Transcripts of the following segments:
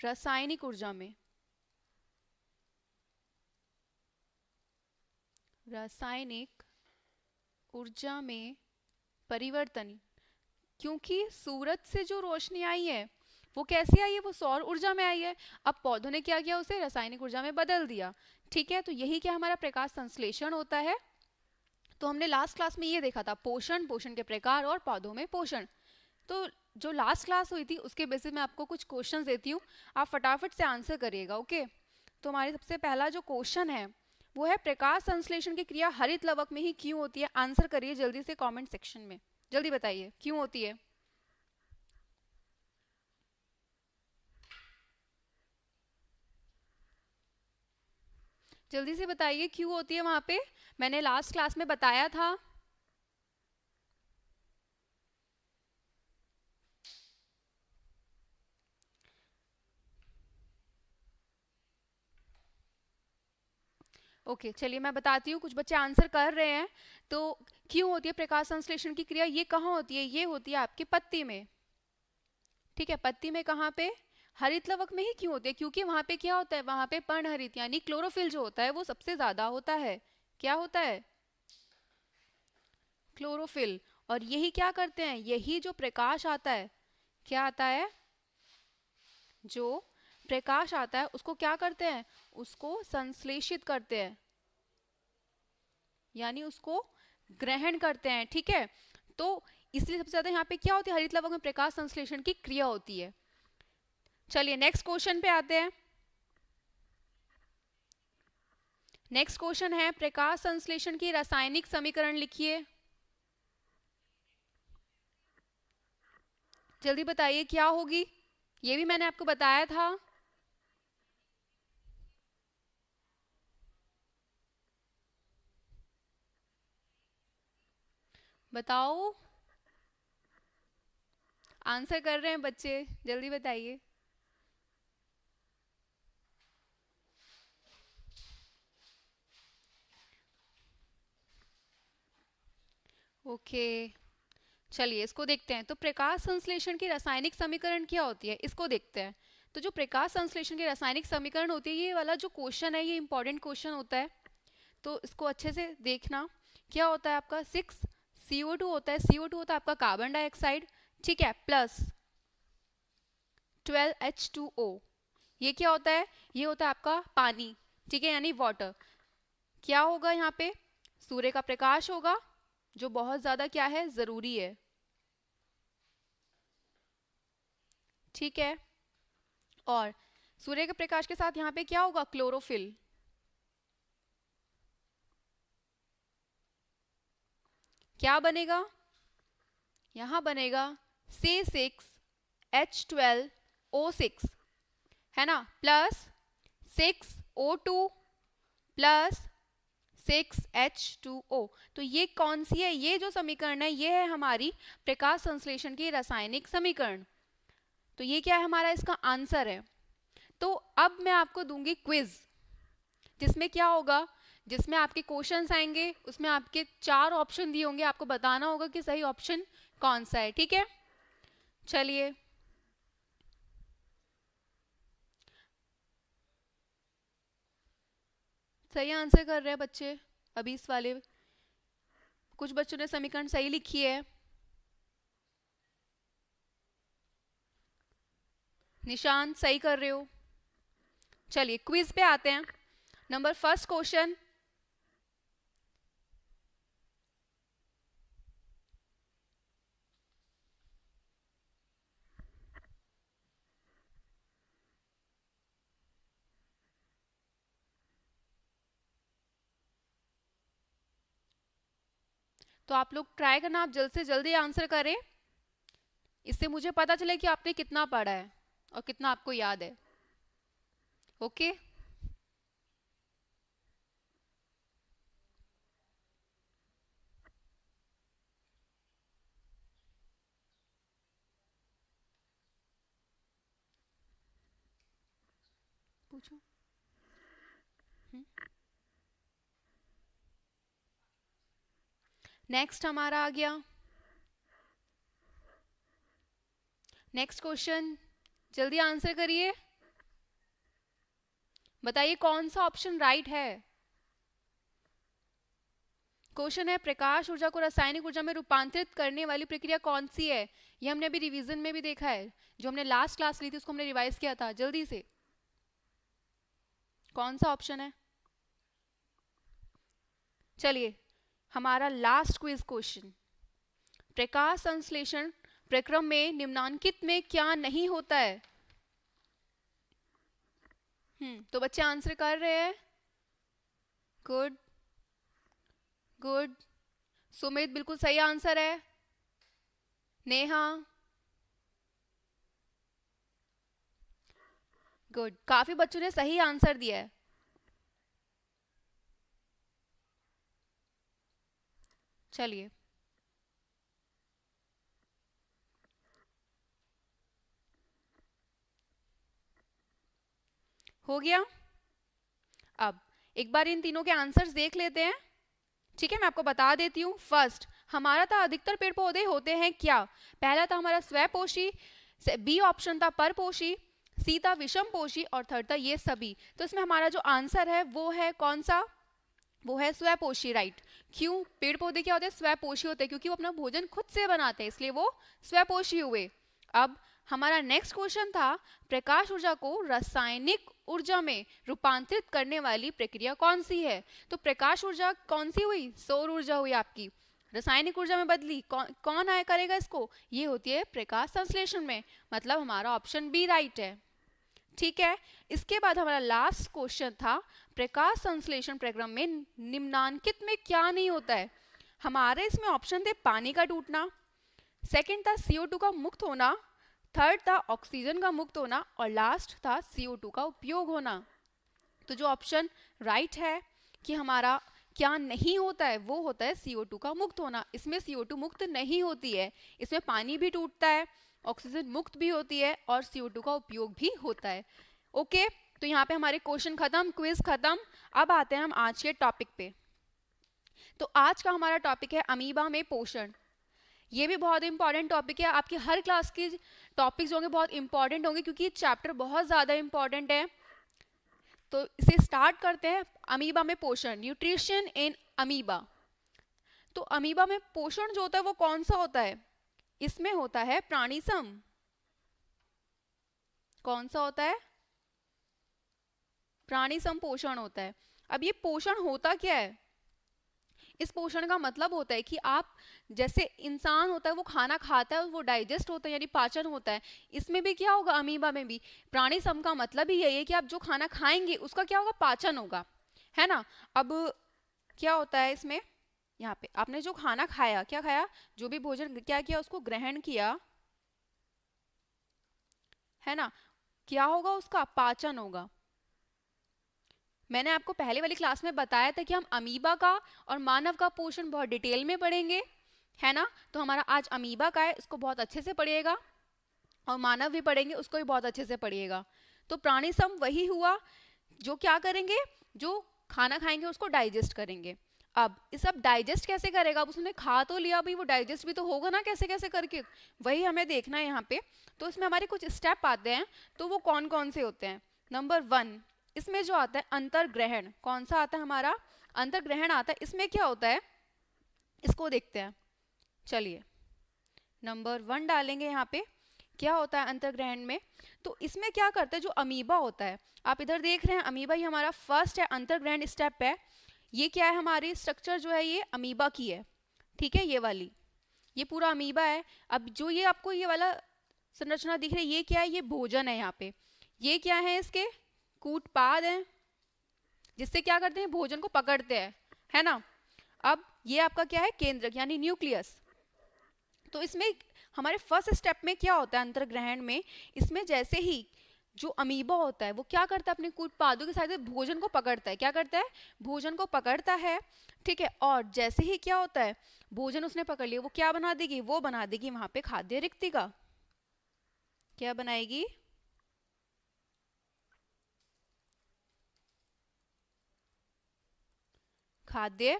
रासायनिक ऊर्जा में, रासायनिक ऊर्जा में परिवर्तन, क्योंकि सूरज से जो रोशनी आई है वो कैसे आई है, वो सौर ऊर्जा में आई है। अब पौधों ने क्या किया, उसे रासायनिक ऊर्जा में बदल दिया। ठीक है, तो यही क्या हमारा प्रकाश संश्लेषण होता है। तो हमने लास्ट क्लास में ये देखा था पोषण, पोषण के प्रकार और पौधों में पोषण। तो जो लास्ट क्लास हुई थी उसके बेसिस में आपको कुछ क्वेश्चंस देती हूँ, आप फटाफट से आंसर करिएगा। ओके, तो हमारे सबसे पहला जो क्वेश्चन है वो है प्रकाश संश्लेषण की क्रिया हरित लवक में ही क्यों होती है। आंसर करिए जल्दी से कमेंट सेक्शन में, जल्दी बताइए क्यों होती है। जल्दी से बताइए क्यों होती है वहां पे, मैंने लास्ट क्लास में बताया था। ओके चलिए मैं बताती हूँ, कुछ बच्चे आंसर कर रहे हैं। तो क्यों होती है प्रकाश संश्लेषण की क्रिया, ये कहाँ होती है, ये होती है आपकी पत्ती में। ठीक है, पत्ती में कहाँ पे, हरित लवक में ही क्यों होती है, क्योंकि वहां पे क्या होता है, वहां पे पर्णहरित यानी क्लोरोफिल जो होता है वो सबसे ज्यादा होता है। क्या होता है, क्लोरोफिल। और यही क्या करते हैं, यही जो प्रकाश आता है, क्या आता है, जो प्रकाश आता है उसको क्या करते हैं, उसको संश्लेषित करते हैं, यानी उसको ग्रहण करते हैं। ठीक है, तो इसलिए सबसे ज्यादा यहाँ पे क्या होती है, हरित लवक में प्रकाश संश्लेषण की क्रिया होती है। चलिए नेक्स्ट क्वेश्चन पे आते हैं। नेक्स्ट क्वेश्चन है प्रकाश संश्लेषण की रासायनिक समीकरण लिखिए। जल्दी बताइए क्या होगी, ये भी मैंने आपको बताया था। बताओ, आंसर कर रहे हैं बच्चे, जल्दी बताइए। ओके चलिए इसको देखते हैं। तो प्रकाश संश्लेषण की रासायनिक समीकरण क्या होती है, इसको देखते हैं। तो जो प्रकाश संश्लेषण की रासायनिक समीकरण होती है, ये वाला जो क्वेश्चन है ये इंपॉर्टेंट क्वेश्चन होता है, तो इसको अच्छे से देखना। क्या होता है आपका 6 CO2 होता है, CO2 होता है आपका कार्बन डाइऑक्साइड, ठीक है, प्लस 12H2O। ये क्या होता है, ये होता है आपका पानी, ठीक है, यानी वाटर। क्या होगा यहाँ पे, सूर्य का प्रकाश होगा जो बहुत ज्यादा क्या है, जरूरी है। ठीक है, और सूर्य के प्रकाश के साथ यहाँ पे क्या होगा, क्लोरोफिल। क्या बनेगा, यहाँ बनेगा C6H12O6, है ना, प्लस 6O2 प्लस 6H2O। तो ये कौन सी है, ये जो समीकरण है ये है हमारी प्रकाश संश्लेषण की रासायनिक समीकरण। तो ये क्या है हमारा, इसका आंसर है। तो अब मैं आपको दूंगी क्विज, जिसमें क्या होगा, जिसमें आपके क्वेश्चंस आएंगे, उसमें आपके 4 ऑप्शन दिए होंगे, आपको बताना होगा कि सही ऑप्शन कौन सा है। ठीक है, चलिए सही आंसर कर रहे हैं बच्चे अभी इस वाले, कुछ बच्चों ने समीकरण सही लिखी है। निशान सही कर रहे हो। चलिए क्विज पे आते हैं। नंबर फर्स्ट क्वेश्चन, तो आप लोग ट्राई करना, आप जल्द से जल्दी आंसर करें, इससे मुझे पता चले कि आपने कितना पढ़ा है और कितना आपको याद है। ओके पूछो। नेक्स्ट हमारा आ गया, नेक्स्ट क्वेश्चन, जल्दी आंसर करिए। बताइए कौन सा ऑप्शन राइट है। क्वेश्चन है प्रकाश ऊर्जा को रासायनिक ऊर्जा में रूपांतरित करने वाली प्रक्रिया कौन सी है। ये हमने अभी रिवीजन में भी देखा है, जो हमने लास्ट क्लास ली थी उसको हमने रिवाइज किया था। जल्दी से कौन सा ऑप्शन है। चलिए हमारा लास्ट क्विज क्वेश्चन, प्रकाश संश्लेषण प्रक्रम में निम्नांकित में क्या नहीं होता है। तो बच्चे आंसर कर रहे हैं। Good good. सुमित बिल्कुल सही आंसर है। नेहा गुड, काफी बच्चों ने सही आंसर दिया है। चलिए हो गया। अब एक बार इन तीनों के आंसर्स देख लेते हैं। ठीक है, मैं आपको बता देती हूँ। फर्स्ट हमारा था अधिकतर पेड़ पौधे होते हैं क्या। पहला था हमारा स्वपोषी, बी ऑप्शन था परपोषी, सी था विषमपोषी और थर्ड था ये सभी। तो इसमें हमारा जो आंसर है वो है कौन सा, वो है स्वपोषी। राइट। क्यों, पेड़ पौधे क्या होते हैं, स्वपोषी होते हैं, क्योंकि वो अपना भोजन खुद से बनाते हैं, इसलिए वो स्वपोषी हुए। अब हमारा नेक्स्ट क्वेश्चन था प्रकाश ऊर्जा को रासायनिक ऊर्जा में रूपांतरित करने वाली प्रक्रिया कौन सी है। तो प्रकाश ऊर्जा कौन सी हुई, सौर ऊर्जा हुई आपकी, रासायनिक ऊर्जा में बदली। कौन आया करेगा इसको, ये होती है प्रकाश संश्लेषण में। मतलब हमारा ऑप्शन बी राइट है। ठीक है, इसके बाद हमारा लास्ट क्वेश्चन था प्रकाश संश्लेषण प्रक्रम में निम्नांकित में क्या नहीं होता है। हमारे इसमें ऑप्शन थे पानी का टूटना, सेकंड था CO2 का मुक्त होना, थर्ड था ऑक्सीजन का मुक्त होना और लास्ट था CO2 का उपयोग होना। तो जो ऑप्शन राइट है कि हमारा क्या नहीं होता है, वो होता है CO2 का मुक्त होना। इसमें CO2 मुक्त नहीं होती है, इसमें पानी भी टूटता है, ऑक्सीजन मुक्त भी होती है और CO2 का उपयोग भी होता है। ओके, तो यहाँ पे हमारे क्वेश्चन खत्म, क्विज खत्म। अब आते हैं हम आज के टॉपिक पे। तो आज का हमारा टॉपिक है अमीबा में पोषण। ये भी बहुत इंपॉर्टेंट टॉपिक है, आपकी हर क्लास की टॉपिक्स होंगे बहुत इंपॉर्टेंट होंगे, क्योंकि ये चैप्टर बहुत ज़्यादा इंपॉर्टेंट है। तो इसे स्टार्ट करते हैं। अमीबा में पोषण, न्यूट्रिशन इन अमीबा। तो अमीबा में पोषण जो होता है वो कौन सा होता है, इसमें होता है प्राणी सम। कौन सा होता है, प्राणी सम पोषण होता है। अब ये पोषण होता क्या है, इस पोषण का मतलब होता है कि आप जैसे इंसान होता है वो खाना खाता है, वो डाइजेस्ट होता है यानी पाचन होता है। इसमें भी क्या होगा, अमीबा में भी प्राणी सम का मतलब ही यही है कि आप जो खाना खाएंगे उसका क्या होगा, पाचन होगा, है ना। अब क्या होता है इसमें, यहाँ पे आपने जो खाना खाया, क्या खाया, जो भी भोजन क्या किया उसको ग्रहण किया, है ना, क्या होगा, उसका पाचन होगा। मैंने आपको पहले वाली क्लास में बताया था कि हम अमीबा का और मानव का पोषण बहुत डिटेल में पढ़ेंगे, है ना। तो हमारा आज अमीबा का है, इसको बहुत अच्छे से पढ़िएगा, और मानव भी पढ़ेंगे, उसको भी बहुत अच्छे से पढ़िएगा। तो प्राणी सम वही हुआ जो क्या करेंगे, जो खाना खाएंगे उसको डाइजेस्ट करेंगे। अब इस सब डाइजेस्ट कैसे करेगा, अब उसने खा तो लिया, भाई वो डाइजेस्ट भी तो होगा ना, कैसे कैसे करके, वही हमें देखना है यहाँ पे। तो इसमें हमारे कुछ स्टेप आते हैं, तो वो कौन कौन से होते हैं। नंबर 1 इसमें जो आता है अंतर्ग्रहण। कौन सा आता है हमारा, अंतर्ग्रहण आता है। इसमें क्या होता है, इसको देखते हैं। चलिए नंबर 1 डालेंगे यहाँ पे, क्या होता है अंतर्ग्रहण में। तो इसमें क्या करता है, जो अमीबा होता है, आप इधर देख रहे हैं अमीबा ही हमारा फर्स्ट है, अंतर्ग्रहण स्टेप है। ये क्या है, हमारी स्ट्रक्चर जो है ये अमीबा की है, ठीक है, ये वाली, ये पूरा अमीबा है। अब जो ये आपको ये वाला संरचना दिख रही है, ये क्या है, ये भोजन है यहाँ पे। ये क्या है, इसके कूटपाद है, जिससे क्या करते हैं, भोजन को पकड़ते हैं, है ना। अब ये आपका क्या है, केंद्रक यानी न्यूक्लियस। तो इसमें हमारे फर्स्ट स्टेप में क्या होता है अंतर्ग्रहण में, इसमें जैसे ही जो अमीबा होता है वो क्या करता है, अपने कूटपादों के साथ भोजन को पकड़ता है। क्या करता है, भोजन को पकड़ता है, ठीक है। और जैसे ही क्या होता है, भोजन उसने पकड़ लिया, वो क्या बना देगी, वो बना देगी वहां पे खाद्य रिक्तिका। क्या बनाएगी, खाद्य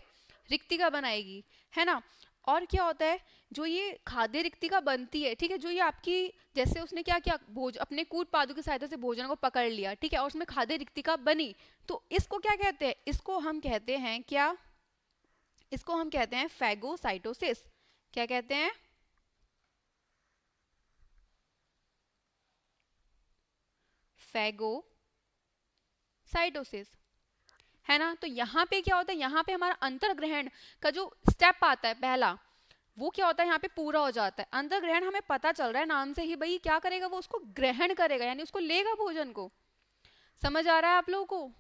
रिक्तिका बनाएगी, है ना। और क्या होता है, जो ये खाद्य रिक्तिका बनती है, ठीक है, जो ये आपकी, जैसे उसने क्या किया, भोज अपने कूट पादों की सहायता से भोजन को पकड़ लिया, ठीक है, और उसमें खाद्य रिक्तिका बनी, तो इसको क्या कहते हैं, इसको हम कहते हैं क्या, इसको हम कहते हैं फैगोसाइटोसिस। क्या कहते हैं, फैगोसाइटोसिस, है ना। तो यहाँ पे क्या होता है, यहाँ पे हमारा अंतर्ग्रहण का जो स्टेप आता है पहला, वो क्या होता है, यहाँ पे पूरा हो जाता है। अंतर्ग्रहण हमें पता चल रहा है नाम से ही, भाई क्या करेगा, वो उसको ग्रहण करेगा, यानी उसको लेगा भोजन को। समझ आ रहा है आप लोगों को।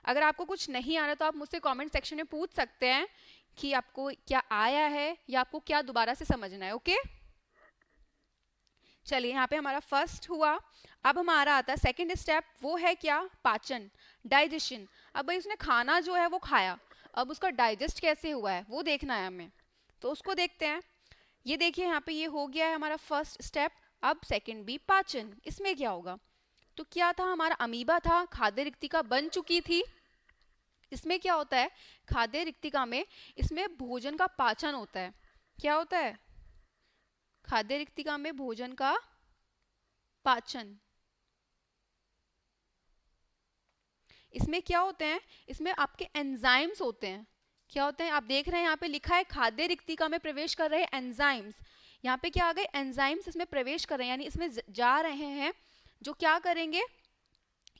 अगर आपको कुछ नहीं आ रहा तो आप मुझसे कमेंट सेक्शन में पूछ सकते हैं कि आपको क्या आया है या आपको क्या दोबारा से समझना है। ओके, चलिए यहाँ पे हमारा फर्स्ट हुआ। अब हमारा आता है सेकंड स्टेप, वो है क्या, पाचन, डाइजेशन। अब भाई उसने खाना जो है वो खाया, अब उसका डाइजेस्ट कैसे हुआ है वो देखना है हमें, तो उसको देखते हैं। ये देखिए यहाँ पे ये हो गया है हमारा फर्स्ट स्टेप। अब सेकंड भी पाचन, इसमें क्या होगा, तो क्या था, हमारा अमीबा था, खाद्य रिक्तिका बन चुकी थी। इसमें क्या होता है, खाद्य रिक्तिका में इसमें भोजन का पाचन होता है। क्या होता है, खाद्य रिक्तिका में भोजन का पाचन। इसमें क्या होते हैं, इसमें आपके एंजाइम्स होते हैं। क्या होते हैं, आप देख रहे हैं यहाँ पे लिखा है खाद्य रिक्तिका में प्रवेश कर रहे एंजाइम्स। यहाँ पे क्या आ गए, एंजाइम्स इसमें प्रवेश कर रहे हैं, यानी इसमें जा रहे हैं, जो क्या करेंगे,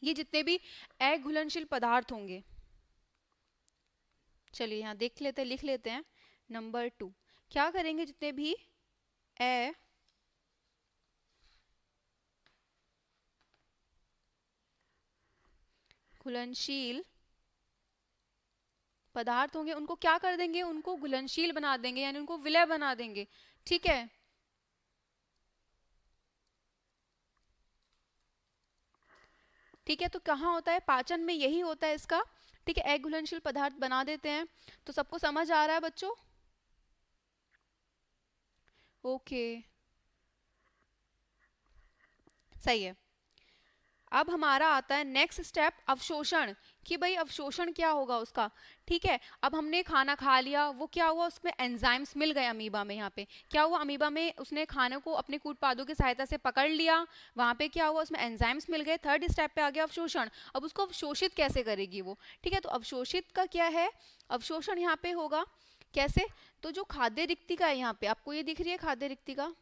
ये जितने भी अघुलनशील पदार्थ होंगे। चलिए यहाँ देख लेते हैं, लिख लेते हैं। नंबर 2, क्या करेंगे, जितने भी घुलनशील पदार्थ होंगे, उनको क्या कर देंगे, उनको घुलनशील बना देंगे, यानी उनको विलय बना देंगे। ठीक है, ठीक है, तो कहाँ होता है, पाचन में यही होता है इसका। ठीक है, अघुलनशील पदार्थ बना देते हैं। तो सबको समझ आ रहा है बच्चों। ओके, सही है। अब हमारा आता है नेक्स्ट स्टेप, अवशोषण, कि भाई अवशोषण क्या होगा उसका। ठीक है, अब हमने खाना खा लिया, वो क्या हुआ, उसमें एंजाइम्स मिल गए अमीबा में। यहाँ पे क्या हुआ, अमीबा में उसने खाने को अपने कूट पादों की सहायता से पकड़ लिया, वहां पे क्या हुआ, उसमें एंजाइम्स मिल गए। थर्ड स्टेप पे आ गया अवशोषण। अब उसको अवशोषित कैसे करेगी वो। ठीक है, तो अवशोषित का क्या है, अवशोषण यहाँ पे होगा कैसे, तो जो खाद्य रिक्तिका है, यहाँ पे आपको ये दिख रही है खाद्य रिक्तिका,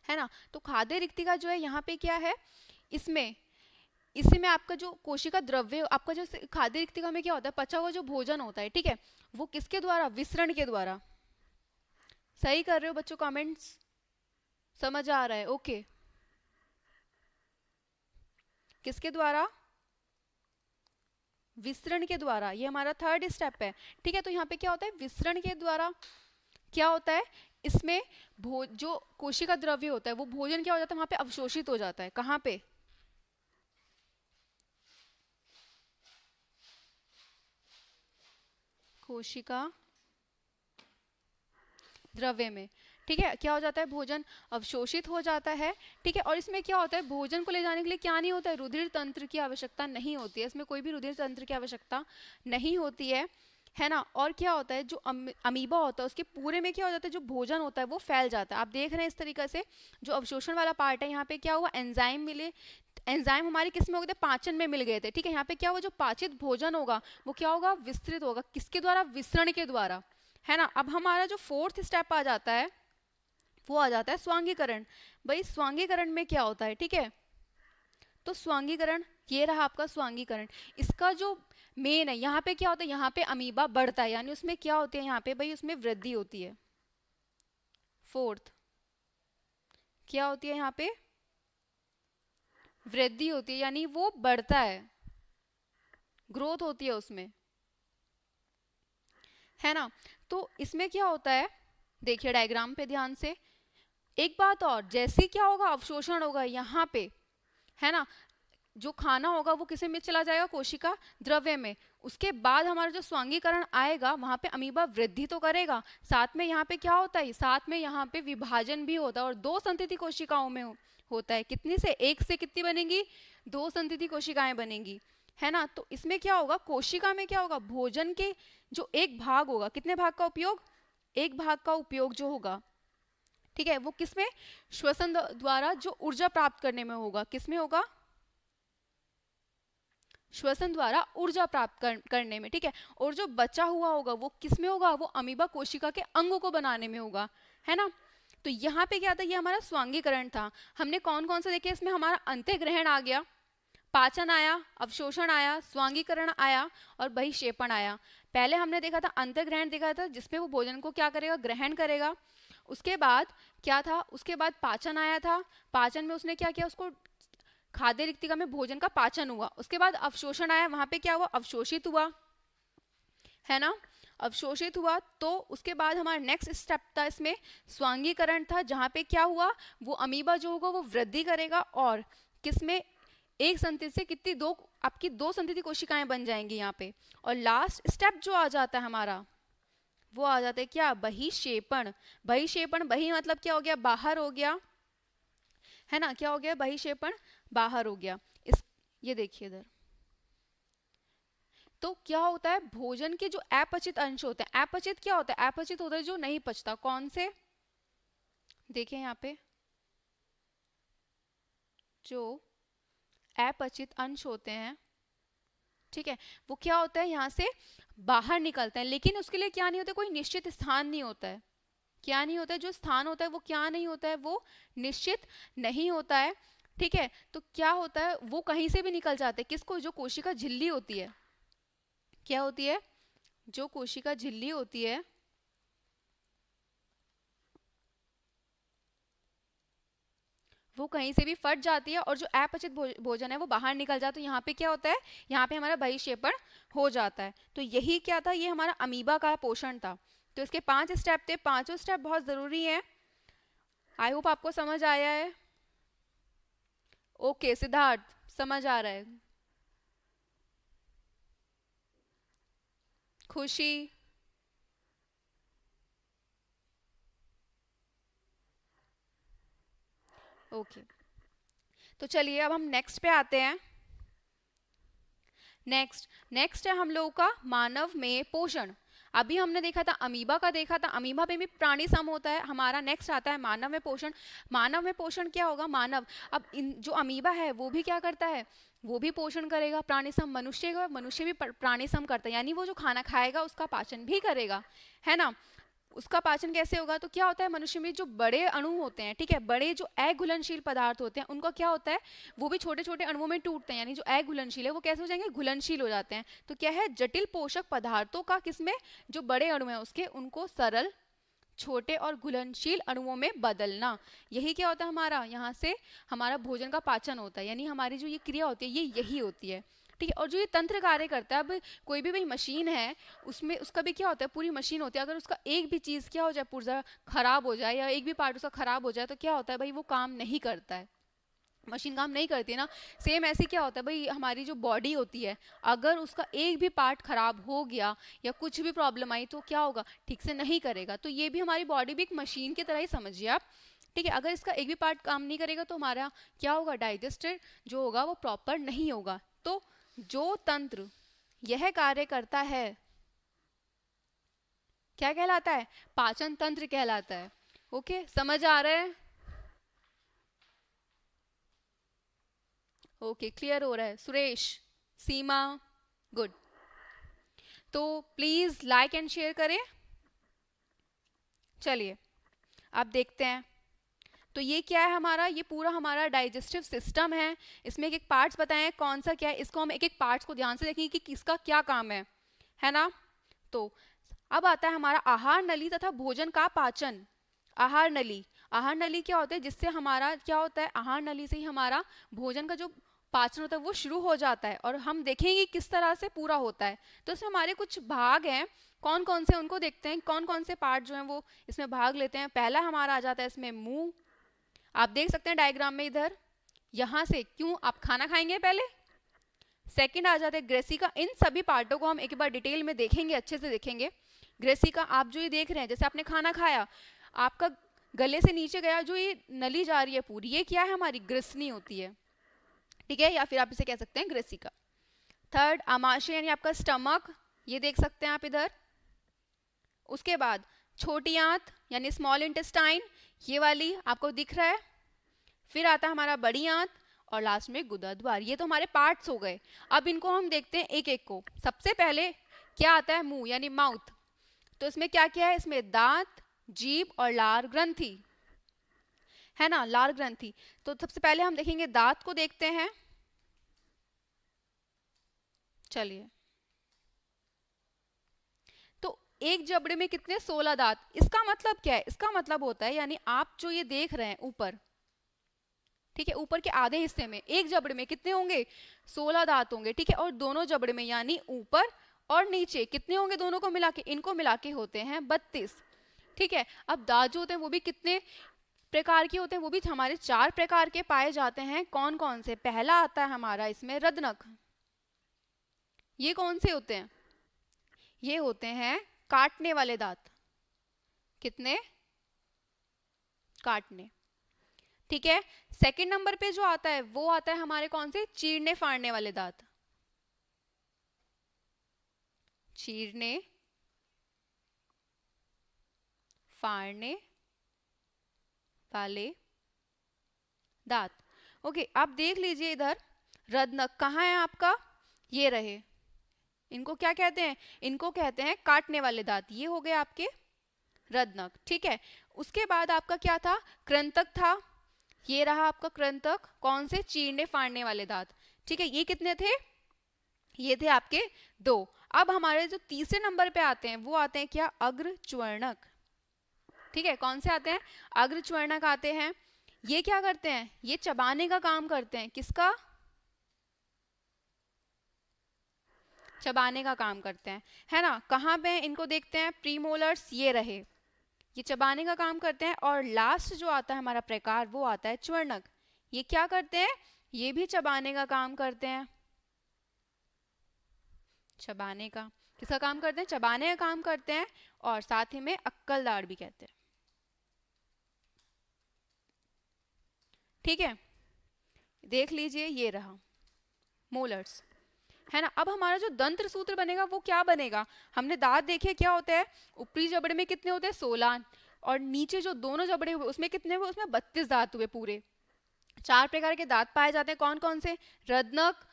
है ना। तो खाद्य रिक्तिका जो है यहाँ पे क्या है, इसमें इसी में आपका जो कोशिका द्रव्य, आपका जो खाद्य रिक्तिका में क्या होता है, पचा हुआ जो भोजन होता है, ठीक है, वो किसके द्वारा, विसरण के द्वारा। सही कर रहे हो बच्चों, कमेंट्स समझ आ रहा है। ओके, किसके द्वारा, विसरण के द्वारा, ये हमारा थर्ड स्टेप है। ठीक है, तो यहाँ पे क्या होता है, विसरण के द्वारा क्या होता है, इसमें जो कोशिका द्रव्य होता है वो भोजन क्या हो जाता है, वहां पे अवशोषित हो जाता है। कहाँ पे, कोशिका द्रव्य में। ठीक है, क्या हो जाता है, भोजन अवशोषित हो जाता है। ठीक है, और इसमें क्या होता है, भोजन को ले जाने के लिए क्या नहीं होता है, रुधिर तंत्र की आवश्यकता नहीं होती है, इसमें कोई भी रुधिर तंत्र की आवश्यकता नहीं होती है ना। और क्या होता है, जो अमीबा होता है उसके पूरे में क्या हो जाता है, जो भोजन होता है वो फैल जाता है। आप देख रहे हैं इस तरीके से, जो अवशोषण वाला पार्ट है, यहाँ पे क्या हुआ, एंजाइम मिले, एंजाइम हमारे किस में हो गए थे, पाचन में मिल गए थे। ठीक है, यहाँ पे क्या हुआ, जो पाचित भोजन होगा वो क्या होगा, विस्तृत होगा, किसके द्वारा, विसरण के द्वारा, है ना। अब हमारा जो फोर्थ स्टेप आ जाता है वो आ जाता है स्वांगीकरण। भाई स्वांगीकरण में क्या होता है, ठीक है, तो स्वांगीकरण, ये रहा आपका स्वांगीकरण। इसका जो मेन है, यहाँ पे क्या होता है, यहाँ पे अमीबा बढ़ता है, यानी उसमें क्या होती है, यहाँ पे भाई उसमें वृद्धि होती है। फोर्थ क्या होती है, यहाँ पे वृद्धि होती है, यानी वो बढ़ता है, ग्रोथ होती है उसमें, है ना। तो इसमें क्या होता है, देखिए डायग्राम पे ध्यान से। एक बात और, जैसे क्या होगा, अवशोषण होगा यहाँ पे, है ना, जो खाना होगा वो किसे में चला जाएगा, कोशिका द्रव्य में। उसके बाद हमारा जो स्वांगीकरण आएगा, वहां पे अमीबा वृद्धि तो करेगा, साथ में यहाँ पे क्या होता है, साथ में यहाँ पे विभाजन भी होता है, और 2 संतति कोशिकाओं में होता है। कितनी से, 1 से कितनी बनेंगी, 2 संतति कोशिकाएं बनेंगी, है ना। तो इसमें क्या होगा, कोशिका में क्या होगा, भोजन के जो एक भाग होगा, कितने भाग का उपयोग, एक भाग का उपयोग जो होगा, ठीक है, वो किसमें, श्वसन द्वारा जो ऊर्जा प्राप्त करने में होगा, किसमें होगा, श्वसन द्वारा ऊर्जा प्राप्त करने में, ठीक है। और जो बचा हुआ होगा वो किसमें होगा, वो अमीबा कोशिका के अंगों को बनाने में होगा, है ना। तो यहाँ पे क्या था, ये हमारा स्वांगीकरण था। हमने कौन कौन से देखे, इसमें हमारा अंत्यग्रहण आ गया, पाचन आया, अवशोषण आया, स्वांगीकरण आया और बहिक्षेपण आया। पहले हमने देखा था अंतर्ग्रहण, देखा था जिसमें वो भोजन को क्या करेगा, ग्रहण करेगा। उसके बाद क्या था, उसके बाद पाचन आया था, पाचन में उसने क्या किया, उसको खाद्य रिक्तिका में भोजन का पाचन हुआ। उसके बाद अवशोषण आया, वहां पे क्या हुआ, अवशोषित हुआ, है ना, अवशोषित हुआ। तो उसके बाद हमारा नेक्स्ट स्टेप था इसमें स्वांगीकरण था, जहां पे क्या हुआ, वो अमीबा जो होगा वो वृद्धि करेगा और किसमें, एक संतति से कितनी, दो, आपकी दो संतति कोशिकाएं बन जाएंगी यहाँ पे। और लास्ट स्टेप जो आ जाता है हमारा, वो आ जाता है क्या, बहिक्षेपण। बहिक्षेपण, बहि मतलब क्या हो गया, बाहर हो गया, है ना, क्या हो गया, बहिक्षेपण बाहर हो गया। इस, ये देखिए इधर, तो क्या होता है, भोजन के जो अपचित अंश होते हैं, अपचित क्या होता है, अपचित होता है जो नहीं पचता, कौन से, देखें यहाँ पे, जो अपचित अंश होते हैं, ठीक है, वो क्या होता है, यहाँ से बाहर निकलते हैं, लेकिन उसके लिए क्या नहीं होता, कोई निश्चित स्थान नहीं होता है, क्या नहीं होता है, जो स्थान होता है वो क्या नहीं होता है, वो निश्चित नहीं होता है, ठीक है। तो क्या होता है, वो कहीं से भी निकल जाते हैं, किसको, जो कोशिका झिल्ली होती है, क्या होती है, जो कोशिका झिल्ली होती है, वो कहीं से भी फट जाती है और जो अपचित भोजन है वो बाहर निकल जाता है। तो यहाँ पे क्या होता है, यहाँ पे हमारा बहिक्षेपण हो जाता है। तो यही क्या था, ये हमारा अमीबा का पोषण था। तो इसके 5 स्टेप थे, पांचों स्टेप बहुत जरूरी है। आई होप आपको समझ आया है। ओके सिद्धार्थ, समझ आ रहा है, खुशी, ओके। तो चलिए अब हम नेक्स्ट पे आते हैं। नेक्स्ट नेक्स्ट है हम लोगों का मानव में पोषण। अभी हमने देखा था अमीबा का, देखा था अमीबा में भी प्राणी सम होता है। हमारा नेक्स्ट आता है मानव में पोषण। मानव में पोषण क्या होगा, मानव, अब इन जो अमीबा है वो भी क्या करता है, वो भी पोषण करेगा, प्राणी सम मनुष्य का, मनुष्य भी प्राणी सम करता है, यानी वो जो खाना खाएगा उसका पाचन भी करेगा, है ना। उसका पाचन कैसे होगा, तो क्या होता है, मनुष्य में जो बड़े अणु होते हैं, ठीक है, बड़े जो अघुलनशील पदार्थ होते हैं, उनका क्या होता है, वो भी छोटे छोटे अणुओं में टूटते हैं, यानी जो अघुलनशील है वो कैसे हो जाएंगे, घुलनशील हो जाते हैं। तो क्या है, जटिल पोषक पदार्थों का किसमें, जो बड़े अणु हैं उसके, उनको सरल छोटे और घुलनशील अणुओं में बदलना, यही क्या होता है हमारा, यहाँ से हमारा भोजन का पाचन होता है, यानी हमारी जो ये क्रिया होती है ये यही होती है, ठीक है। और जो ये तंत्र कार्य करता है, अब कोई भी भाई मशीन है, उसमें उसका भी क्या होता है, पूरी मशीन होती है, अगर उसका एक भी चीज क्या हो जाए, पुर्जा खराब हो जाए या एक भी पार्ट उसका खराब हो जाए, तो क्या होता है भाई, वो काम नहीं करता है, मशीन काम नहीं करती ना। सेम ऐसे क्या होता है भाई, हमारी जो बॉडी होती है, अगर उसका एक भी पार्ट खराब हो गया या कुछ भी प्रॉब्लम आई तो क्या होगा, ठीक से नहीं करेगा। तो ये भी हमारी बॉडी भी एक मशीन की तरह ही समझिए आप, ठीक है। अगर इसका एक भी पार्ट काम नहीं करेगा तो हमारा क्या होगा, डाइजेस्टर जो होगा वो प्रॉपर नहीं होगा। तो जो तंत्र यह कार्य करता है क्या कहलाता है, पाचन तंत्र कहलाता है। ओके, समझ आ रहा है, ओके क्लियर हो रहा है, सुरेश, सीमा, गुड। तो प्लीज लाइक एंड शेयर करें। चलिए अब देखते हैं। तो ये क्या है हमारा, ये पूरा हमारा डाइजेस्टिव सिस्टम है। इसमें एक एक पार्ट्स बताए हैं कौन सा क्या है, इसको हम एक एक पार्ट्स को ध्यान से देखेंगे कि किसका क्या काम है ना। तो अब आता है हमारा आहार नली तथा भोजन का पाचन। आहार नली, आहार नली क्या होता है, जिससे हमारा क्या होता है, आहार नली से ही हमारा भोजन का जो पाचन होता है वो शुरू हो जाता है, और हम देखेंगे किस तरह से पूरा होता है। तो इसमें हमारे कुछ भाग हैं, कौन कौन से उनको देखते हैं, कौन कौन से पार्ट जो हैं वो इसमें भाग लेते हैं। पहला हमारा आ जाता है इसमें मुंह, आप देख सकते हैं डायग्राम में इधर, यहां से क्यों आप खाना खाएंगे पहले। सेकंड आ जाते हैं ग्रेसिका। इन सभी पार्टों को हम एक बार डिटेल में देखेंगे, अच्छे से देखेंगे। ग्रेसिका, आप जो ये देख रहे हैं, जैसे आपने खाना खाया, आपका गले से नीचे गया जो ये नली जा रही है पूरी, ये क्या है, हमारी ग्रिसनी होती है, ठीक है, या फिर आप इसे कह सकते हैं ग्रेसिका। थर्ड आमाशय यानी आपका स्टमक, ये देख सकते हैं आप इधर। उसके बाद छोटी आंत यानी स्मॉल इंटेस्टाइन, ये वाली आपको दिख रहा है। फिर आता है हमारा बड़ी आंत और लास्ट में गुदा द्वार। ये तो हमारे पार्ट्स हो गए। अब इनको हम देखते हैं एक एक को। सबसे पहले क्या आता है, मुंह यानी माउथ। तो इसमें क्या क्या है, इसमें दांत, जीभ और लार ग्रंथि है ना, लार ग्रंथि। तो सबसे पहले हम देखेंगे दांत को देखते हैं। चलिए, तो एक जबड़े में कितने, 16 दांत। इसका मतलब क्या है, इसका मतलब होता है यानी आप जो ये देख रहे हैं ऊपर, ठीक है, ऊपर के आधे हिस्से में एक जबड़े में कितने होंगे, 16 दांत होंगे, ठीक है। और दोनों जबड़े में यानी ऊपर और नीचे कितने होंगे, दोनों को मिला के, इनको मिला के होते हैं 32, ठीक है। अब दांत जो होते हैं वो भी कितने प्रकार के होते हैं, वो भी हमारे 4 प्रकार के पाए जाते हैं। कौन कौन से, पहला आता है हमारा इसमें रद्नक। ये कौन से होते हैं, ये होते हैं काटने वाले दांत। कितने, काटने, ठीक है। सेकंड नंबर पे जो आता है वो आता है हमारे कौन से, चीरने फाड़ने वाले दांत। चीरने फाड़ने वाले दांत। ओके, आप देख लीजिए इधर रद्नक कहाँ है आपका, ये रहे। इनको क्या कहते हैं, इनको कहते हैं काटने वाले दांत। ये हो गए आपके रद्नक, ठीक है। उसके बाद आपका क्या था, कृंतक था। ये रहा आपका कृंतक, कौन से, चीरने फाड़ने वाले दांत, ठीक है। ये कितने थे, ये थे आपके 2। अब हमारे जो तीसरे नंबर पे आते हैं वो आते हैं क्या, अग्रच्वर्णक, ठीक है। कौन से आते हैं, अग्रच्वर्णक आते हैं। ये क्या करते हैं, ये चबाने का काम करते हैं। किसका, चबाने का काम करते हैं, है ना। कहाँ पे इनको देखते हैं, प्रीमोलर्स, ये रहे, ये चबाने का काम करते हैं। और लास्ट जो आता है हमारा प्रकार वो आता है च्वर्णक। ये क्या करते हैं, ये भी चबाने का काम करते हैं। चबाने का, किसका काम करते हैं, चबाने का काम करते हैं। और साथ ही में अक्कलदार भी कहते हैं, ठीक है। देख लीजिए, ये रहा मोलर्स, है ना। अब हमारा जो दंत्र सूत्र बनेगा वो क्या बनेगा, हमने दांत देखे क्या होते हैं, ऊपरी जबड़े में कितने होते हैं, 16, और नीचे जो दोनों जबड़े हुए उसमें कितने हुए, उसमें 32 दांत हुए पूरे। 4 प्रकार के दांत पाए जाते हैं। कौन कौन से, रद्नक,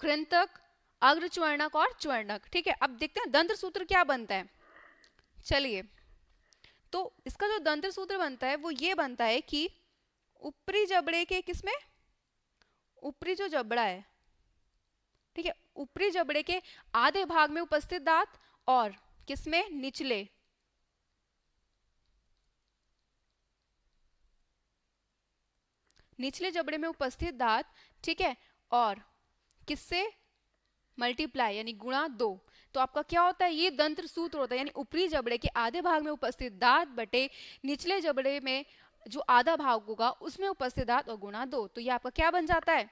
कृंतक, अग्रच्वर्णक और च्वर्णक, ठीक है। अब देखते हैं दंत्र सूत्र क्या बनता है। चलिए, तो इसका जो दंत्र सूत्र बनता है वो ये बनता है कि ऊपरी जबड़े के, किसमें, ऊपरी जो जबड़ा है, ठीक है, ऊपरी जबड़े के आधे भाग में उपस्थित दांत और किसमें, निचले, निचले जबड़े में उपस्थित दांत, ठीक है। और किससे मल्टीप्लाई यानी गुणा 2। तो आपका क्या होता है, ये दंत्र सूत्र होता है, यानी ऊपरी जबड़े के आधे भाग में उपस्थित दांत बटे निचले जबड़े में जो आधा भाग होगा उसमें उपस्थित दांत और गुणा 2। तो ये आपका क्या बन जाता है,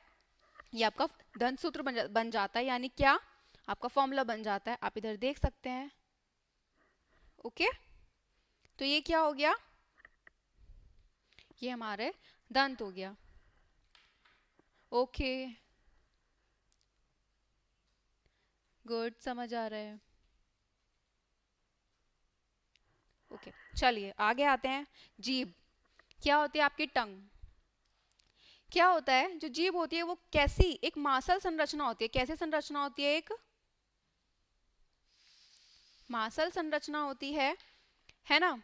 ये आपका दंत्र सूत्र बन जाता है, यानी क्या, आपका फॉर्मूला बन जाता है। आप इधर देख सकते हैं, ओके। तो ये क्या हो गया, ये हमारे दंत हो गया, ओके, गुड, समझ आ रहा है, ओके। चलिए आगे आते हैं, जीभ क्या होती है, आपकी टंग। क्या होता है, जो जीभ होती है वो कैसी, एक मांसल संरचना होती है। कैसे संरचना होती है, एक मांसल संरचना होती है ना।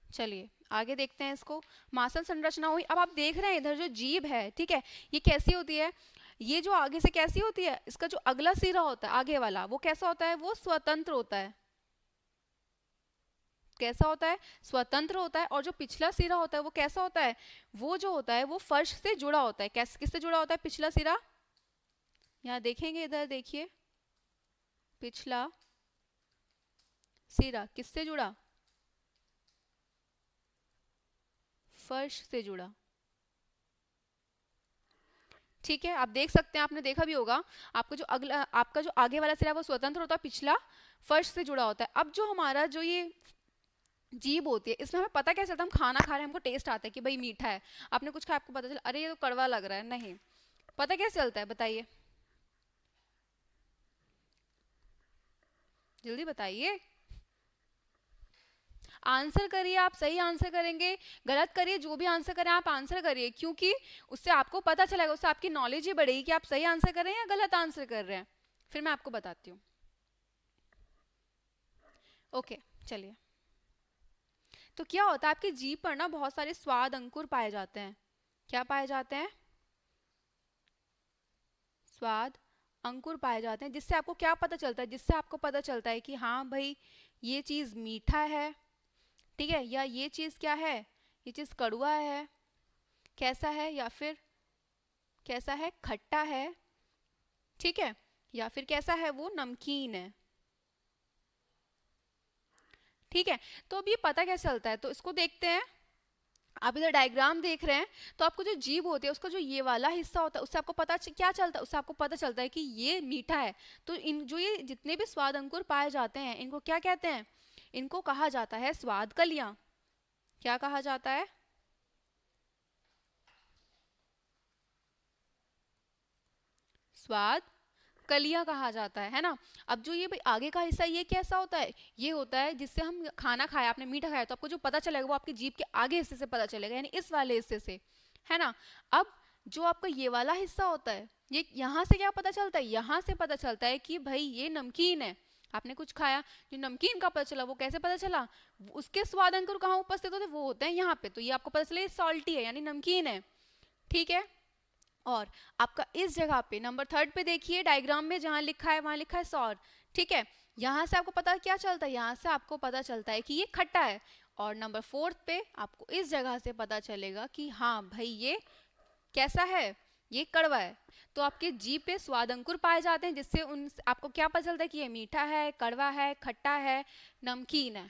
चलिए आगे देखते हैं इसको, मांसल संरचना हुई। अब आप देख रहे हैं इधर जो जीभ है, ठीक है, ये कैसी होती है, ये जो आगे से कैसी होती है, इसका जो अगला सिरा होता है आगे वाला वो कैसा होता है, वो स्वतंत्र होता है। कैसा होता है, स्वतंत्र होता है। और जो पिछला सिरा होता है वो कैसा होता है, वो जो होता है वो फर्श से जुड़ा होता है। किससे जुड़ा होता है पिछला सिरा, यहाँ देखेंगे, इधर देखिए, पिछला सिरा किससे जुड़ा, फर्श से जुड़ा, ठीक है। आप देख सकते हैं, आपने देखा भी होगा, आपका जो अगला, आपका जो आगे वाला सिरा वो स्वतंत्र होता है, पिछला फर्श से जुड़ा होता है। अब जो हमारा जो ये जीभ होती है, इसमें हमें पता कैसे चलता है, हम खाना खा रहे हैं, हमको टेस्ट आता है कि भाई मीठा है, आपने कुछ खाया, आपको पता चला अरे ये तो कड़वा लग रहा है, नहीं, पता कैसे चलता है बताइए, जल्दी बताइए, आंसर करिए। आप सही आंसर करेंगे, गलत करिए, जो भी आंसर करें आप आंसर करिए, क्योंकि उससे आपको पता चलेगा, उससे आपकी नॉलेज ही बढ़ेगी कि आप सही आंसर कर रहे हैं या गलत आंसर कर रहे हैं। फिर मैं आपको बताती हूँ। ओके, चलिए। तो क्या होता है, आपकी जीभ पर ना बहुत सारे स्वाद अंकुर पाए जाते हैं। क्या पाए जाते हैं? स्वाद अंकुर पाए जाते हैं। जिससे आपको क्या पता चलता है? जिससे आपको पता चलता है कि हाँ भाई, ये चीज मीठा है, ठीक है, या ये चीज क्या है, ये चीज कड़वा है, कैसा है, या फिर कैसा है, खट्टा है, ठीक है, या फिर कैसा है, वो नमकीन है, ठीक है। तो अब ये पता कैसे चलता है, तो इसको देखते हैं। आप इधर डायग्राम देख रहे हैं, तो आपको जो जीभ होती है, उसका जो ये वाला हिस्सा होता है, उससे आपको क्या चलता है, उससे आपको पता चलता है कि ये मीठा है। तो इन जो ये जितने भी स्वाद अंकुर पाए जाते हैं, इनको क्या कहते हैं? इनको कहा जाता है स्वाद कलियां। क्या कहा जाता है? स्वाद कलियां कहा जाता है ना। अब जो ये भाई आगे का हिस्सा, ये कैसा होता है? ये होता है जिससे हम खाना खाया, आपने मीठा खाया, तो आपको जो पता चलेगा वो आपकी जीभ के आगे हिस्से से पता चलेगा, यानी इस वाले हिस्से से, है ना। अब जो आपका ये वाला हिस्सा होता है, ये यहाँ से क्या पता चलता है? यहाँ से पता चलता है कि भाई ये नमकीन है। आपने कुछ खाया, जो नमकीन का पता चला, वो कैसे पता चला? उसके स्वाद अंकुर कहाँ उपस्थित होते हैं? वो होते हैं यहाँ पे। तो ये आपको पता चला ये सॉल्टी है, यानी नमकीन है, ठीक है। और आपका इस जगह पे नंबर थर्ड पे देखिए, डायग्राम में जहां लिखा है वहां लिखा है सॉर, ठीक है। यहां से आपको पता क्या चलता है? यहां से आपको पता चलता है कि ये खट्टा है। और नंबर फोर्थ पे आपको इस जगह से पता चलेगा कि हाँ भाई ये कैसा है, ये कड़वा है। तो आपके जीभ पे स्वाद अंकुर पाए जाते हैं, जिससे उन आपको क्या पता चलता है कि ये मीठा है, कड़वा है, खट्टा है, नमकीन है।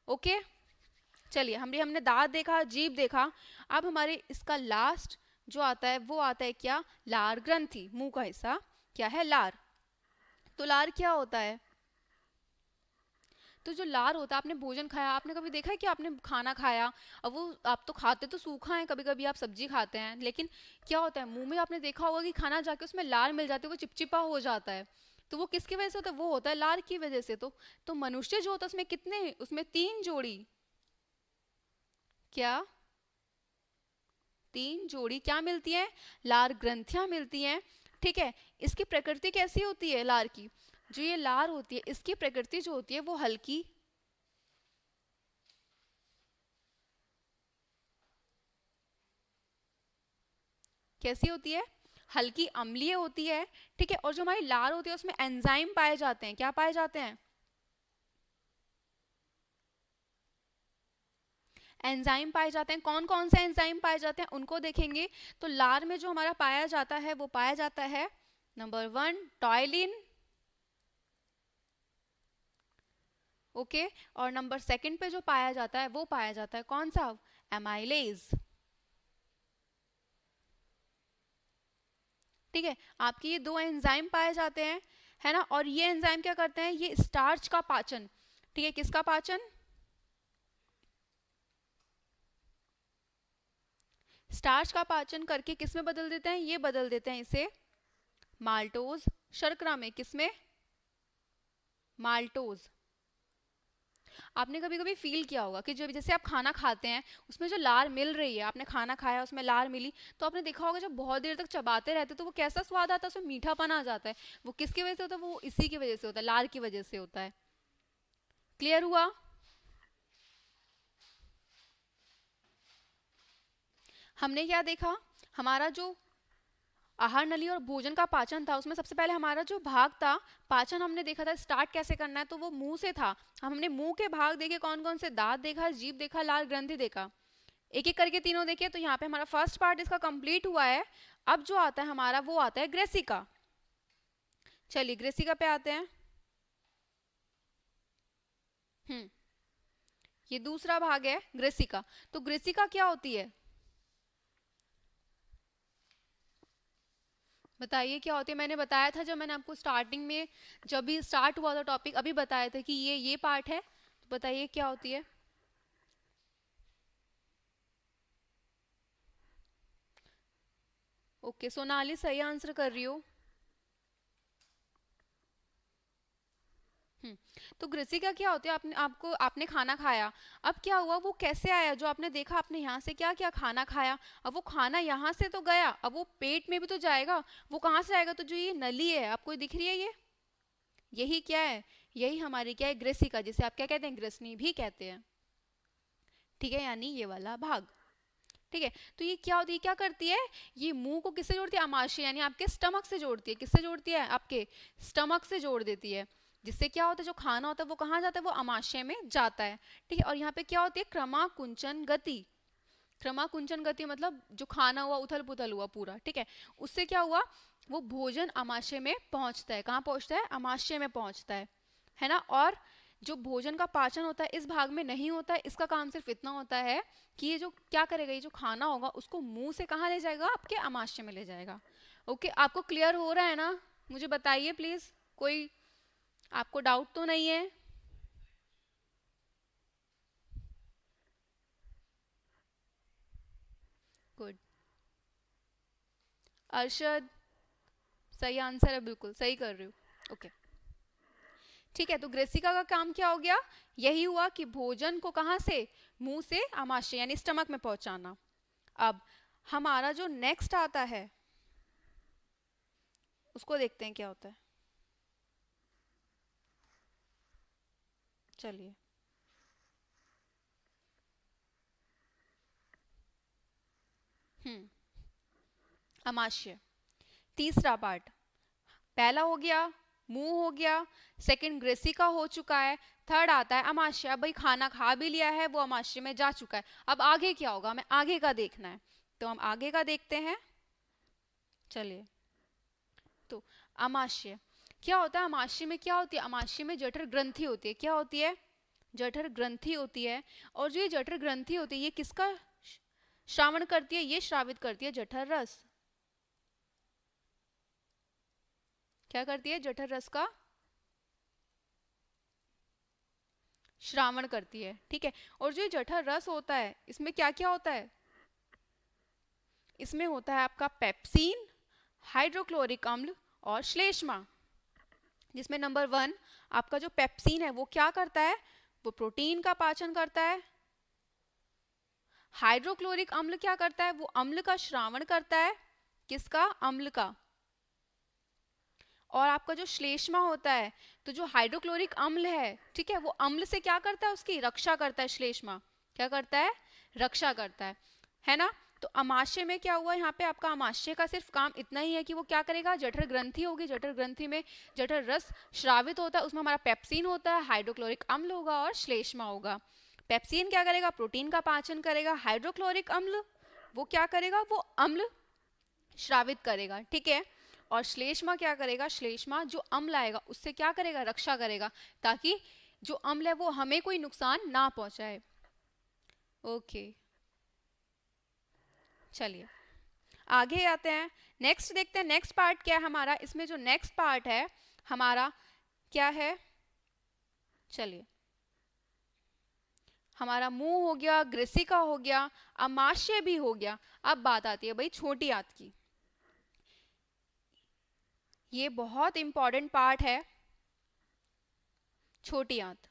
ओके, चलिए, हमने दांत देखा, जीभ देखा। अब हमारे इसका लास्ट जो आता है वो आता है क्या? लार ग्रंथि, मुंह का हिस्सा क्या है? लार। तो लार क्या होता है? तो जो लार होता है, आपने भोजन खाया, आपने कभी देखा है कि आपने खाना खाया, अब वो आप तो खाते तो सूखा है, कभी कभी आप सब्जी खाते हैं, लेकिन क्या होता है मुंह में, आपने देखा होगा कि खाना जाके उसमें लार मिल जाती है, वो चिपचिपा हो जाता है। तो वो किसकी वजह से होता है? वो होता है लार की वजह से। तो मनुष्य जो होता है उसमें कितने, उसमें 3 जोड़ी, क्या 3 जोड़ी क्या मिलती है? लार ग्रंथियां मिलती हैं, ठीक है। इसकी प्रकृति कैसी होती है लार की? जो ये लार होती है, इसकी प्रकृति जो होती है वो हल्की, कैसी होती है? हल्की अम्लीय होती है, ठीक है। और जो हमारी लार होती है उसमें एंजाइम पाए जाते हैं। क्या पाए जाते हैं? एंजाइम पाए जाते हैं। कौन कौन से एंजाइम पाए जाते हैं उनको देखेंगे। तो लार में जो हमारा पाया जाता है वो पाया जाता है नंबर 1 टॉयलिन, ओके। और नंबर सेकंड पे जो पाया जाता है वो पाया जाता है कौन सा? एमाइलेज, ठीक है। आपके ये 2 एंजाइम पाए जाते हैं, है ना। और ये एंजाइम क्या करते हैं? ये स्टार्च का पाचन, ठीक है। किसका पाचन? स्टार्च का पाचन करके किस में बदल देते हैं? ये बदल देते हैं इसे माल्टोज शर्करा में। किसमें? माल्टोज। आपने कभी कभी फील किया होगा कि जब जैसे आप खाना खाते हैं, उसमें जो लार मिल रही है, आपने खाना खाया उसमें लार मिली, तो आपने देखा होगा जब बहुत देर तक चबाते रहते तो वो कैसा स्वाद आता है, उसमें मीठापन आ जाता है। वो किसकी वजह से होता है? वो इसी की वजह से होता है, लार की वजह से होता है। क्लियर हुआ? हमने क्या देखा? हमारा जो आहार नली और भोजन का पाचन था, उसमें सबसे पहले हमारा जो भाग था पाचन, हमने देखा था स्टार्ट कैसे करना है, तो वो मुंह से था। हमने मुंह के भाग देखे, कौन कौन से? दांत देखा, जीभ देखा, लाल ग्रंथि देखा, एक एक करके तीनों देखे। तो यहाँ पे हमारा फर्स्ट पार्ट इसका कंप्लीट हुआ है। अब जो आता है हमारा वो आता है ग्रेसिका। चलिए ग्रेसिका पे आते हैं। हम्म, ये दूसरा भाग है ग्रेसिका। तो ग्रेसिका क्या होती है? बताइए क्या होती है। मैंने बताया था जब मैंने आपको स्टार्टिंग में, जब भी स्टार्ट हुआ था टॉपिक, अभी बताया था कि ये पार्ट है। तो बताइए क्या होती है। ओके, सोनाली सही आंसर कर रही हो। हम्म। तो ग्रेसिका क्या होती है, आपने खाना खाया, अब क्या हुआ, वो कैसे आया, जो आपने देखा, आपने यहाँ से क्या क्या खाना खाया, अब वो खाना यहाँ से तो गया, अब वो पेट में भी तो जाएगा, वो कहाँ से आएगा, तो जो ये नली है आपको दिख रही है, ये यही क्या है, यही हमारी क्या है, ग्रेसिका, जिसे आप क्या कहते हैं, ग्रसनी भी कहते हैं। ठीक है, यानी ये वाला भाग। ठीक है, तो ये क्या होती है, क्या करती है, ये मुंह को किससे जोड़ती है, अमाशय यानी आपके स्टमक से जोड़ती है, किससे जोड़ती है, आपके स्टमक से जोड़ देती है, जिससे क्या होता है, जो खाना होता है वो कहाँ जाता है, वो अमाशय में जाता है। ठीक है, और यहाँ पे क्या होती है, क्रमाकुंचन गति, क्रमाकुंचन गति मतलब जो खाना हुआ, उथल पुथल हुआ पूरा, ठीक है, उससे क्या हुआ, वो भोजन अमाशय में पहुंचता है, कहाँ पहुंचता है, अमाशय में पहुंचता है ना। और जो भोजन का पाचन होता है इस भाग में नहीं होता है, इसका काम सिर्फ इतना होता है कि ये जो क्या करेगा, ये जो खाना होगा उसको मुंह से कहाँ ले जाएगा, आपके अमाशय में ले जाएगा। ओके, आपको क्लियर हो रहा है ना, मुझे बताइए प्लीज, कोई आपको डाउट तो नहीं है। गुड, अरशद सही आंसर है, बिल्कुल सही कर रही हो। ओके, ठीक है, तो ग्रेसिका का काम क्या हो गया, यही हुआ कि भोजन को कहाँ से, मुंह से अमाशय यानी स्टमक में पहुंचाना। अब हमारा जो नेक्स्ट आता है उसको देखते हैं क्या होता है। चलिए, हम्म, अमाशय, तीसरा पार्ट, पहला हो गया मुंह हो गया, सेकंड ग्रेसिका हो चुका है, थर्ड आता है अमाशय। अब भाई खाना खा भी लिया है, वो अमाशय में जा चुका है, अब आगे क्या होगा, हमें आगे का देखना है, तो हम आगे का देखते हैं। चलिए, तो अमाशय क्या होता है, अमाशय में क्या होती है, अमाशय में जठर ग्रंथि होती है, क्या होती है, जठर ग्रंथि होती है। और जो ये जठर ग्रंथि होती है ये किसका श्रावण करती है, ये श्रावित करती है जठर रस, क्या करती है, जठर रस का श्रावण करती है। ठीक है, और जो ये जठर रस होता है इसमें क्या क्या होता है, इसमें होता है आपका पेप्सिन, हाइड्रोक्लोरिक अम्ल और श्लेष्मा, जिसमें नंबर 1 आपका जो पेप्सिन है वो क्या करता है, वो प्रोटीन का पाचन करता है। हाइड्रोक्लोरिक अम्ल क्या करता है, वो अम्ल का श्रावण करता है, किसका, अम्ल का। और आपका जो श्लेष्मा होता है, तो जो हाइड्रोक्लोरिक अम्ल है, ठीक है, वो अम्ल से क्या करता है, उसकी रक्षा करता है, श्लेष्मा क्या करता है, रक्षा करता है ना। तो अमाशय में क्या हुआ, यहाँ पे आपका अमाशय का सिर्फ काम इतना ही है कि वो क्या करेगा, जठर ग्रंथि होगी, जठर ग्रंथि में जठर रस श्रावित होता है, उसमें हमारा पेप्सिन होता है, हाइड्रोक्लोरिक अम्ल होगा और श्लेष्मा होगा। पेप्सिन क्या करेगा, प्रोटीन का पाचन करेगा, हाइड्रोक्लोरिक अम्ल वो क्या करेगा, वो अम्ल श्रावित करेगा, ठीक है। और श्लेष्मा क्या करेगा, श्लेष्मा जो अम्ल आएगा उससे क्या करेगा, रक्षा करेगा, ताकि जो अम्ल है वो हमें कोई नुकसान ना पहुंचाए। ओके, चलिए आगे आते हैं, नेक्स्ट देखते हैं, नेक्स्ट पार्ट क्या है हमारा, इसमें जो नेक्स्ट पार्ट है हमारा क्या है। चलिए, हमारा मुंह हो गया, ग्रेसिका हो गया, अमाशय भी हो गया, अब बात आती है भाई छोटी आंत की। ये बहुत इंपॉर्टेंट पार्ट है, छोटी आंत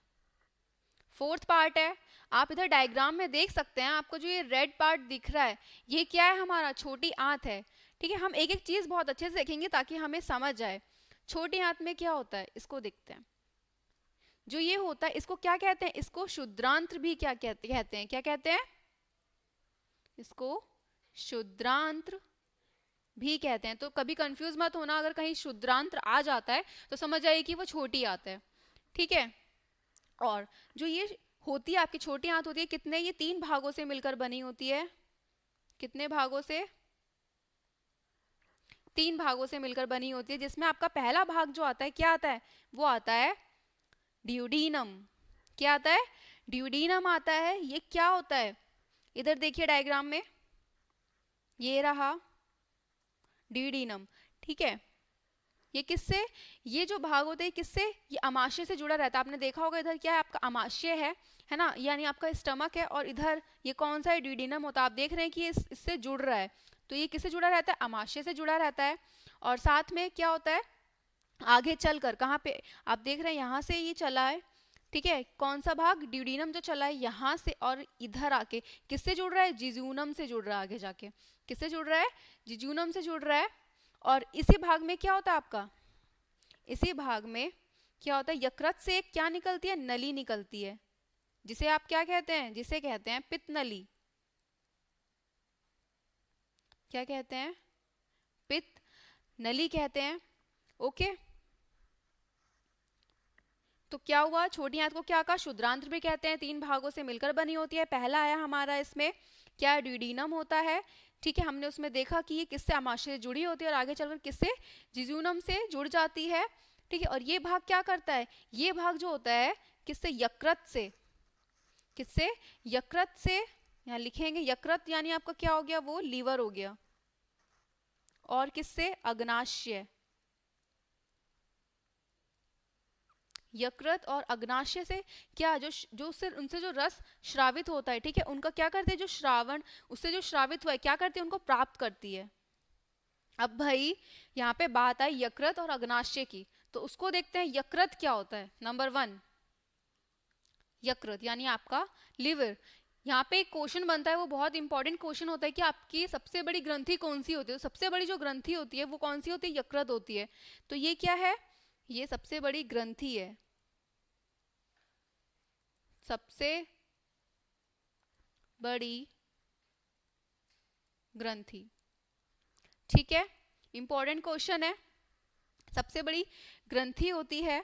फोर्थ पार्ट है। आप इधर डायग्राम में देख सकते हैं, आपको जो ये रेड पार्ट दिख रहा है ये क्या है, हमारा छोटी आंत है। ठीक है, हम एक एक चीज बहुत अच्छे से देखेंगे ताकि हमें समझ जाए छोटी आंत में क्या होता है, इसको देखते हैं। जो ये होता है इसको क्या कहते हैं, इसको शुद्रांत्र भी क्या कहते हैं, क्या कहते हैं, इसको शुद्रांत्र भी कहते हैं। तो कभी कंफ्यूज मत होना, अगर कहीं शुद्रांत्र आ जाता है तो समझ आइए कि वो छोटी आंत है, ठीक है। और जो ये होती है आपकी छोटी आंत होती है, कितने, ये 3 भागों से मिलकर बनी होती है, कितने भागों से, 3 भागों से मिलकर बनी होती है, जिसमें आपका पहला भाग जो आता है क्या आता है, वो आता है ड्यूडीनम, क्या आता है, ड्यूडीनम आता है। ये क्या होता है, इधर देखिए डायग्राम में, ये रहा ड्यूडीनम, ठीक है। ये किससे, ये जो भाग होते हैं किससे, ये अमाशय से जुड़ा रहता है। आपने देखा होगा इधर क्या है, आपका अमाशय है ना, यानी आपका स्टमक है, और इधर ये कौन सा है, ड्यूडीनम होता है। आप देख रहे हैं कि ये इससे जुड़ रहा है, तो ये किससे जुड़ा रहता है, अमाशय से जुड़ा रहता है। और साथ में क्या होता है, आगे चलकर कहाँ पे आप देख रहे हैं, यहाँ से ये चला है, ठीक है, कौन सा भाग, ड्यूडीनम जो चला है यहाँ से, और इधर आके किससे जुड़ रहा है, जिजूनम से जुड़ रहा है, आगे जाके किससे जुड़ रहा है, जिजूनम से जुड़ रहा है। और इसी भाग में क्या होता है आपका, इसी भाग में क्या होता है, यकृत से एक क्या निकलती है, नली निकलती है, जिसे आप क्या कहते हैं, जिसे कहते हैं पित्त नली। क्या कहते हैं, पित्त नली कहते हैं। ओके, तो क्या हुआ, छोटी आंत को क्या कहा, क्षुद्रांत्र भी कहते हैं, 3 भागों से मिलकर बनी होती है। पहला आया हमारा इसमें क्या, ड्यूडीनम होता है, ठीक है, हमने उसमें देखा कि ये किससे, आमाशय से जुड़ी होती है, और आगे चलकर किससे, जिजूनम से जुड़ जाती है, ठीक है। और ये भाग क्या करता है, ये भाग जो होता है किससे, यकृत से, किससे, यकृत से, यहाँ लिखेंगे यकृत यानी आपका क्या हो गया, वो लीवर हो गया, और किससे, अग्नाशय, यकृत और अग्नाशय से क्या, जो उससे उनसे जो रस श्रावित होता है, ठीक है, उनका क्या करते हैं, जो श्रावण उससे जो श्रावित हुआ है क्या करती है, उनको प्राप्त करती है। अब भाई यहाँ पे बात आई यकृत और अग्नाशय की, तो उसको देखते हैं, यकृत क्या होता है, नंबर 1 यकृत यानी आपका लिवर। यहाँ पे एक क्वेश्चन बनता है, वो बहुत इंपॉर्टेंट क्वेश्चन होता है कि आपकी सबसे बड़ी ग्रंथि कौन सी होती है, तो सबसे बड़ी जो ग्रंथि होती है वो कौन सी होती है, यकृत होती है। तो ये क्या है, ये सबसे बड़ी ग्रंथि है, सबसे बड़ी ग्रंथि, ठीक है, इंपॉर्टेंट क्वेश्चन है, सबसे बड़ी ग्रंथि होती है।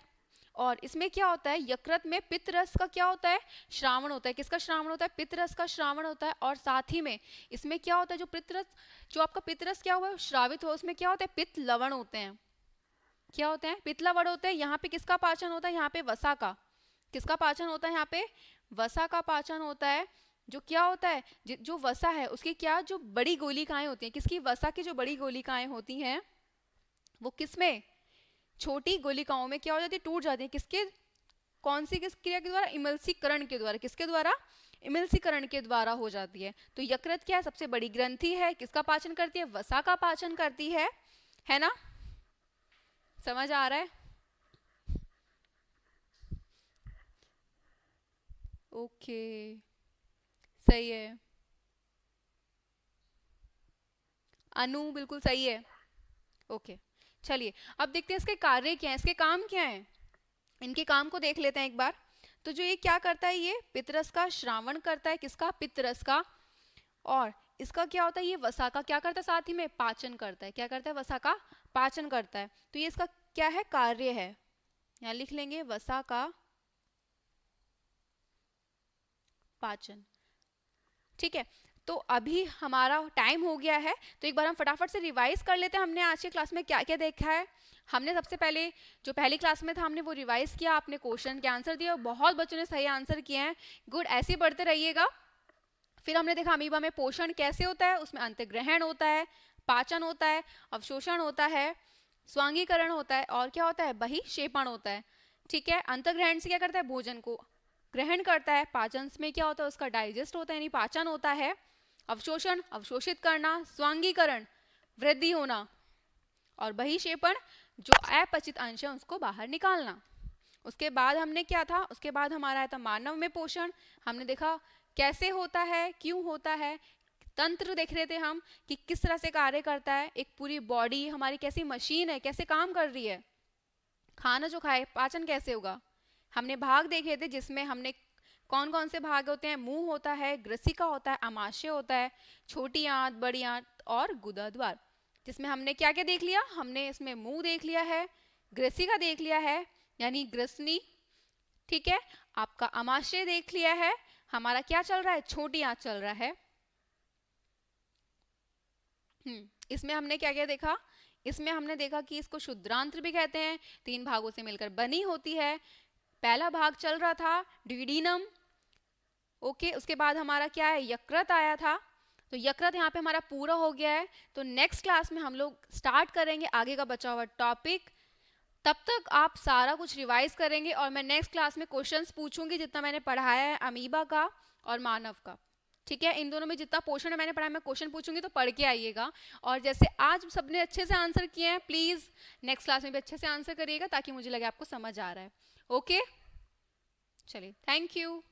और इसमें क्या होता है, यकृत में पित्त रस का क्या होता है, श्रावण होता है, किसका श्रावण होता है, पित्त रस का श्रावण होता है। और साथ ही में इसमें क्या होता है, जो पित्त रस, जो आपका पित्त रस क्या हुआ है श्रावित हुआ, उसमें क्या होता है, पित्त लवण होते हैं, क्या होते हैं, पित्त लवण होते हैं। यहाँ पे किसका पाचन होता है, यहाँ पे वसा का, किसका पाचन होता है, यहाँ पे वसा का पाचन होता है। जो क्या होता है, जो वसा है उसकी क्या, जो बड़ी गोलिकाएं होती हैं, किसकी, वसा की जो बड़ी गोलिकाएं होती हैं वो किसमें, छोटी गोलिकाओं में क्या हो जाती है, टूट जाती है, किसके, कौन सी किस क्रिया के द्वारा, इमल्सीकरण के द्वारा, किसके द्वारा, इमल्सीकरण के द्वारा हो जाती है। तो यकृत क्या है, सबसे बड़ी ग्रंथि है, किसका पाचन करती है, वसा का पाचन करती है ना, समझ आ रहा है। ओके, सही है, अनु बिल्कुल सही है। ओके, चलिए अब देखते हैं इसके कार्य क्या है, इसके काम क्या है, इनके काम को देख लेते हैं एक बार। तो जो ये क्या करता है, ये पित्तरस का श्रावण करता है, किसका, पित्तरस का। और इसका क्या होता है, ये वसा का क्या करता है, साथ ही में पाचन करता है, क्या करता है, वसा का पाचन करता है। तो ये इसका क्या है, कार्य है, यहाँ लिख लेंगे वसा का पाचन, ठीक है। तो अभी हमारा टाइम हो गया है, तो एक बार हम फटाफट से रिवाइज कर लेते हैं, हमने आज की क्लास में क्या क्या देखा है। हमने सबसे पहले जो पहली क्लास में था हमने वो रिवाइज किया, आपने क्वेश्चन के आंसर दिए, बहुत बच्चों ने सही आंसर किए हैं, गुड, ऐसे ही पढ़ते रहिएगा। फिर हमने देखा अमीबा में पोषण कैसे होता है, उसमें अंतग्रहण होता है, पाचन होता है, अवशोषण होता है, स्वांगीकरण होता है, और क्या होता है, बहिक्षेपण होता है, ठीक है। अंतग्रहण से क्या करता है, भोजन को ग्रहण करता है, पाचन में क्या होता है, उसका डाइजेस्ट होता है यानी पाचन होता है, अवशोषण अवशोषित करना, स्वांगीकरण वृद्धि होना, और बहिक्षेपण जो अपचित अंश है उसको बाहर निकालना। उसके बाद हमने क्या था, उसके बाद हमारा आया था मानव में पोषण, हमने देखा कैसे होता है, क्यों होता है, तंत्र देख रहे थे हम कि किस तरह से कार्य करता है, एक पूरी बॉडी हमारी कैसी मशीन है, कैसे काम कर रही है, खाना जो खाए पाचन कैसे होगा। हमने भाग देखे थे जिसमें हमने कौन कौन से भाग होते हैं, मुंह होता है, ग्रसिका होता है, आमाशय होता है, छोटी आंत, बड़ी आंत और गुदा द्वार। जिसमें हमने क्या क्या देख लिया, हमने इसमें मुंह देख लिया है, ग्रसिका देख लिया है यानी ग्रसनी, ठीक है, आपका आमाशय देख लिया है, हमारा क्या चल रहा है, छोटी आंत चल रहा है। इसमें हमने क्या क्या देखा, इसमें हमने देखा कि इसको क्षुद्रांत्र भी कहते हैं, 3 भागों से मिलकर बनी होती है। पहला भाग चल रहा था ड्यूडीनम, ओके, उसके बाद हमारा क्या है, यकृत आया था। तो यकृत यहाँ पे हमारा पूरा हो गया है। तो नेक्स्ट क्लास में हम लोग स्टार्ट करेंगे आगे का बचा हुआ टॉपिक। तब तक आप सारा कुछ रिवाइज करेंगे और मैं नेक्स्ट क्लास में क्वेश्चंस पूछूंगी जितना मैंने पढ़ाया है अमीबा का और मानव का। ठीक है, इन दोनों में जितना पोर्शन है मैंने पढ़ा, मैं क्वेश्चन पूछूंगी तो पढ़ के आइएगा। और जैसे आज सबने अच्छे से आंसर किए हैं, प्लीज नेक्स्ट क्लास में भी अच्छे से आंसर करिएगा ताकि मुझे लगे आपको समझ आ रहा है। ओके, चलिए, थैंक यू।